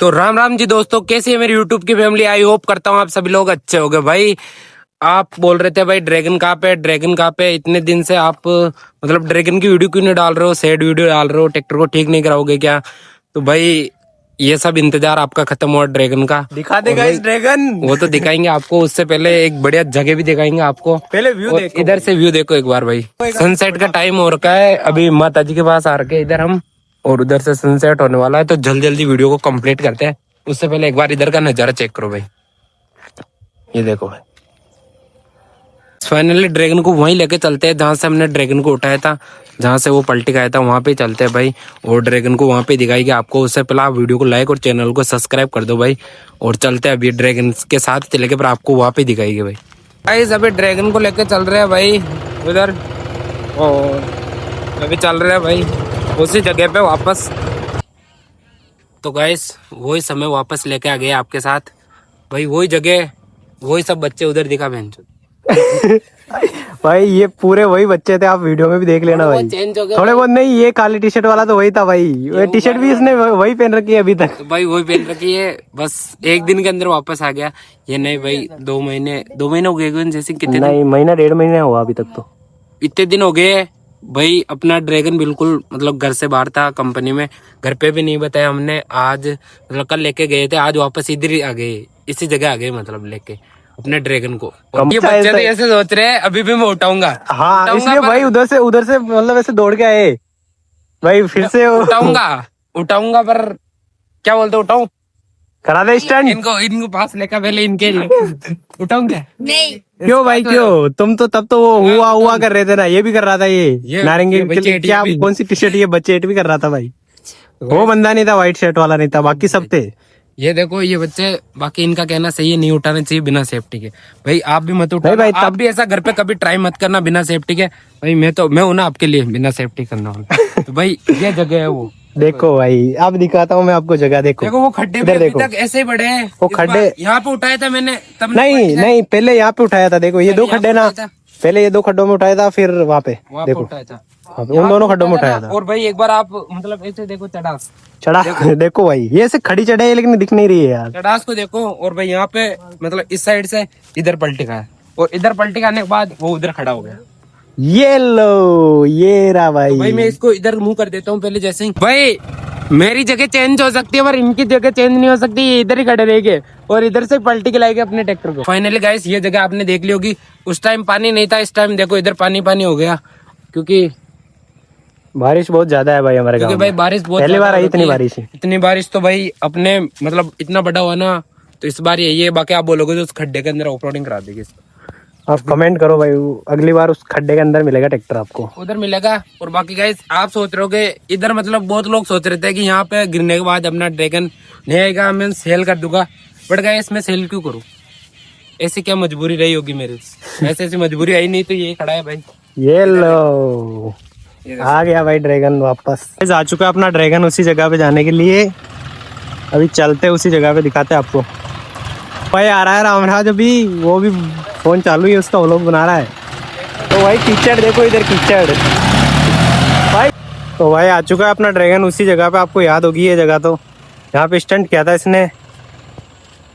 तो राम राम जी दोस्तों, कैसी है मेरी यूट्यूब की फैमिली। आई होप करता हूँ आप सभी लोग अच्छे होंगे। भाई आप बोल रहे थे भाई ड्रैगन कहाँ पे, ड्रैगन कहाँ पे। इतने दिन से आप मतलब ड्रैगन की वीडियो क्यों नहीं डाल रहे हो, सैड वीडियो डाल रहे हो, ट्रैक्टर को ठीक नहीं कराओगे क्या। तो भाई ये सब इंतजार आपका खत्म हुआ ड्रैगन का। दिखा देगा इस ड्रैगन। वो तो दिखाएंगे आपको, उससे पहले एक बढ़िया जगह भी दिखाएंगे आपको। पहले व्यू देखो, इधर से व्यू देखो एक बार भाई। सनसेट का टाइम हो रखा है, अभी माता जी के पास आ रखे इधर हम, और उधर से सनसेट होने वाला है। तो जल्दी जल्दी वीडियो को कंप्लीट करते हैं। उससे पहले एक बार इधर का नजारा चेक करो भाई। ये देखो भाई, फाइनली ड्रैगन को वहीं लेके चलते हैं जहां से हमने ड्रैगन को उठाया था, जहां से वो पलटी खाया था, वहां पे चलते हैं भाई। और ड्रैगन को वहां पे दिखाएगी आपको। उससे पहले आप वीडियो को लाइक और चैनल को सब्सक्राइब कर दो भाई। और चलते हैं अभी ड्रैगन के साथ चलेंगे, पर आपको वहां पे दिखाएगी भाई। गाइस अभी ड्रैगन को लेके चल रहे हैं भाई उधर, और अभी चल रहे हैं भाई उसी जगह पे वापस। तो गाइस वही समय वापस लेके आ गए आपके साथ भाई, वही जगह, वही सब बच्चे उधर दिखा बहन। भाई ये पूरे वही बच्चे थे, आप वीडियो में भी देख लेना भाई। चेंज हो गया थोड़े बहुत नहीं, ये काली टी शर्ट वाला तो वही था भाई। ये टी शर्ट भी इसने वही पहन रखी है अभी तक। तो भाई वही पहन रखी है, बस एक दिन के अंदर वापस आ गया। ये नहीं भाई, 2 महीने हो गए जैसे। कितने नहीं, महीना 1.5 महीने हुआ अभी तक। तो इतने दिन हो गए भाई। अपना ड्रैगन बिल्कुल मतलब घर से बाहर था, कंपनी में, घर पे भी नहीं बताया हमने। आज मतलब कल लेके गए थे, आज वापस इधर ही आ गए, इसी जगह आ गए मतलब लेके अपने ड्रैगन को। ये बच्चे तो ऐसे सोच रहे हैं अभी भी मैं उठाऊंगा। हाँ, इसलिए भाई उधर से मतलब ऐसे दौड़ के आए भाई। फिर से उठाऊंगा पर क्या बोलते, उठाऊं, करा दे स्टैंड। इनको पास लेकर पहले इनके उठाऊं क्या? नहीं। क्यों भाई क्यों? तुम तो तब तो वो हुआ कर रहे थे ना। ये भी कर रहा था, ये नारंगी क्या कौन सी टी शर्ट, ये बच्चे भी कर रहा था भाई। वो बंदा नहीं था, व्हाइट शर्ट वाला नहीं था, बाकी सब थे। ये देखो ये बच्चे, बाकी इनका कहना सही है, नहीं उठाना चाहिए बिना सेफ्टी के। भाई आप भी मत उठाओ भाई, आप भी ऐसा घर पे कभी ट्राई मत करना बिना सेफ्टी के भाई। मैं हूं ना आपके लिए, बिना सेफ्टी करना हो। तो भाई ये जगह है वो, देखो भाई अब दिखाता हूँ मैं आपको जगह। देखो वो खड्डे भी अभी तक ऐसे ही बड़े हैं। वो खड्डे यहाँ पे उठाया था मैंने तब। नहीं, पहले यहाँ पे उठाया था। देखो ये 2 खड्डे ना, पहले ये 2 खड्डों में उठाया था, फिर वहाँ पे देखो उठाया था, उन दोनों खड्डों में उठाया था। और भाई एक बार आप मतलब ऐसे देखो, चढ़ा देखो भाई, ये ऐसे खड़ी चढ़े है लेकिन दिख नहीं रही है यार। चढ़ास को देखो। और भाई यहाँ पे मतलब इस साइड से इधर पलटी खाया, और इधर पलटी खाने के बाद वो उधर खड़ा हो गया। ये लो, ये रहा भाई। तो भाई मैं इसको इधर मुंह कर देता हूँ पहले, जैसे ही भाई मेरी जगह चेंज हो सकती है पर इनकी जगह चेंज नहीं हो सकती। ये इधर ही खड़े रहेंगे और इधर से पलटी खिलाएंगे अपने ट्रैक्टर को। फाइनली गाइस ये जगह आपने देख ली होगी। उस टाइम पानी नहीं था, इस टाइम देखो इधर पानी हो गया, क्योंकि बारिश बहुत ज्यादा है भाई हमारे गांव में। भाई बारिश बहुत, पहली बार आई इतनी बारिश तो भाई अपने मतलब इतना बड़ा हुआ ना, तो इस बार यही है। बाकी आप बोलोगे तो उस खड्डे के अंदर ऑफरोडिंग करा देगी। आप कमेंट करो भाई, अगली बार उस खड्डे के अंदर मिलेगा ट्रैक्टर आपको, उधर मिलेगा। और बाकी गाइस आप सोच रहे होगे इधर, मतलब बहुत लोग सोच रहे थे कि यहाँ पे गिरने के बाद अपना ड्रैगन नहीं आएगा, मैं सेल कर दूंगा। बट गाइस मैं सेल क्यों करूँ, ऐसी क्या मजबूरी रही होगी मेरी? ऐसी मजबूरी आई नहीं, तो ये खड़ा है भाई। ये लो आ गया भाई ड्रैगन वापस। आ चुका है अपना ड्रैगन उसी जगह पे जाने के लिए। अभी चलते उसी जगह पे, दिखाते आपको। भाई आ रहा है रामराज, अभी वो भी फोन चालू है उसका, व्लॉग बना रहा है। तो भाई कीचड़ देखो, इधर कीचड़ भाई। तो भाई आ चुका है अपना ड्रैगन उसी जगह पे। आपको याद होगी ये जगह, तो यहाँ पे स्टंट किया था इसने,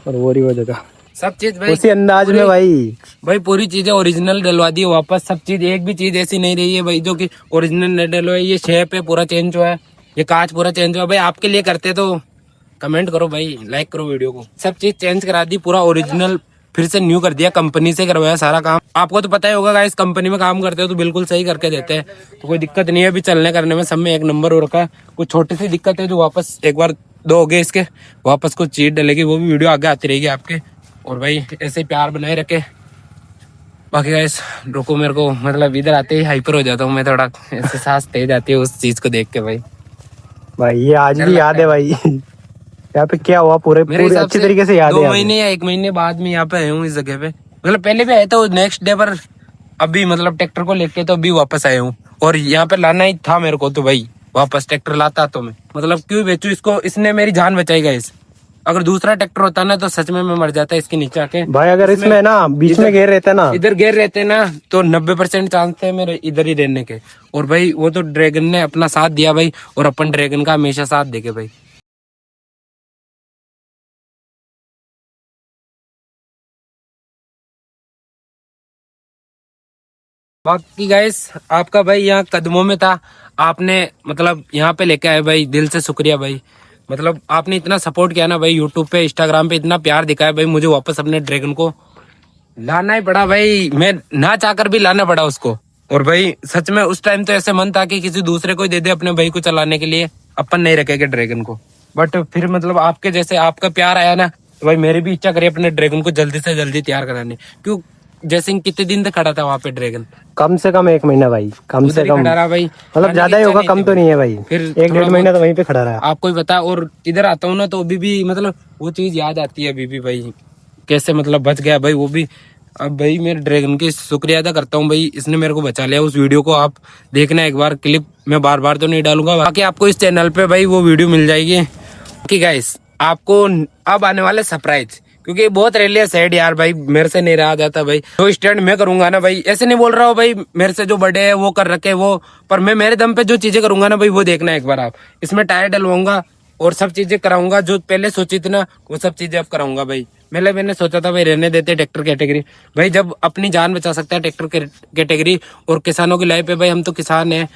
और वो जगह सब चीज भाई उसी अंदाज में भाई पूरी चीजें ओरिजिनल डलवा दी वापस। सब चीज, एक भी चीज ऐसी नहीं रही है भाई जो कि ओरिजिनल नहीं डलवाई। ये शेप है पूरा चेंज हुआ है, ये कांच पूरा चेंज हुआ है। भाई आपके लिए करते तो कमेंट करो भाई, लाइक करो वीडियो को। सब चीज चेंज करा दी, पूरा ओरिजिनल फिर से न्यू कर दिया। कंपनी से करवाया सारा काम। आपको तो पता ही होगा इस कंपनी में काम करते हो तो बिल्कुल सही करके देते हैं, तो कोई दिक्कत नहीं है। अभी चलने करने में सब में एक नंबर हो रखा है। कुछ छोटी सी दिक्कत है जो वापस एक बार 2 हो गए इसके, वापस कुछ चीज डलेगी, वो भी वीडियो आगे आती रहेगी आपके। और भाई ऐसे प्यार बनाए रखे। बाकी गाइस रुको, मेरे को मतलब इधर आते ही हाइपर हो जाता हूँ मैं, थोड़ा ऐसे सांस तेज आती है उस चीज को देख के भाई। ये आज भी याद है भाई यहाँ पे क्या हुआ, पूरे अच्छी तरीके से याद है। 2 महीने या 1 महीने बाद में यहाँ पे आया हूँ इस जगह पे। मतलब पहले भी आया था नेक्स्ट डे पर, अभी मतलब ट्रैक्टर को लेके तो अभी वापस आया हूँ। और यहाँ पे लाना ही था मेरे को, तो भाई वापस ट्रैक्टर लाता तो मैं मतलब क्यों बेचू इसको, इसने मेरी जान बचाई गाइस। अगर दूसरा ट्रैक्टर होता ना तो सच में मैं मर जाता इसके नीचे आके भाई। अगर इसमें ना बीच में गिर रहते ना, इधर गिर रहते ना, तो 90% चांस थे मेरे इधर ही रहने के। और भाई वो तो ड्रैगन ने अपना साथ दिया भाई, और अपन ड्रैगन का हमेशा साथ देके भाई। बाकी गाइस आपका भाई यहाँ कदमों में था, आपने मतलब यहाँ पे लेके आए भाई, दिल से शुक्रिया भाई। मतलब आपने इतना सपोर्ट किया ना भाई, यूट्यूब पे इंस्टाग्राम पे इतना प्यार दिखाया भाई, मुझे वापस अपने ड्रैगन को लाना ही पड़ा भाई, मैं ना चाहकर भी लाना पड़ा उसको। और भाई सच में उस टाइम तो ऐसे मन था कि किसी दूसरे को ही दे दे अपने भाई को चलाने के लिए, अपन नहीं रखेंगे ड्रैगन को। बट फिर मतलब आपके जैसे आपका प्यार आया ना, तो भाई मेरी भी इच्छा करी अपने ड्रैगन को जल्दी से जल्दी तैयार कराने। क्यों जैसे कितने दिन तक खड़ा था वहाँ पे ड्रैगन? कम से कम 1 महीना भाई, कम से उधर ही कम खड़ा रहा भाई, मतलब ज्यादा ही होगा, कम तो नहीं है भाई। फिर 1-1.5 महीना तो वहीं पे खड़ा रहा। आपको ही पता। और इधर आता हूँ ना तो अभी भी मतलब वो चीज याद आती है अभी भी भाई, कैसे मतलब बच गया भाई वो भी। अब भाई मेरे ड्रैगन की शुक्रिया अदा करता हूँ भाई, इसने मेरे को बचा लिया। उस वीडियो को आप देखना एक बार, क्लिप मैं बार बार तो नहीं डालूंगा, बाकी आपको इस चैनल पे भाई वो वीडियो मिल जाएगी। ओके गाइस, आपको अब आने वाले सरप्राइज, क्योंकि बहुत रेलिया सैड यार भाई, मेरे से नहीं रहा जाता भाई। जो स्टैंड मैं करूंगा ना भाई, ऐसे नहीं बोल रहा हूँ भाई मेरे से जो बड़े है वो कर रखे वो, पर मैं मेरे दम पे जो चीजें करूंगा ना भाई वो देखना एक बार आप। इसमें टायर डलवाऊंगा और सब चीजें कराऊंगा, जो पहले सोची थी ना वो सब चीजें अब कराऊंगा भाई। मैंने सोचा था भाई रहने देते ट्रैक्टर कैटेगरी, भाई जब अपनी जान बचा सकता है ट्रैक्टर कैटेगरी और किसानों की लाइफ है भाई, हम तो किसान हैं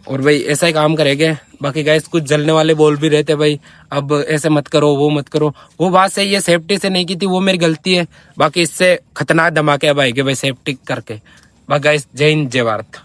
और भाई ऐसा ही काम करेंगे। बाकी गाइस कुछ जलने वाले बोल भी रहते भाई, अब ऐसे मत करो वो मत करो, वो बात सही है, सेफ्टी से नहीं की थी वो मेरी गलती है। बाकी इससे खतरनाक धमाके अब आएंगे भाई सेफ्टी करके। बाकी गाइस जय हिंद जय भारत।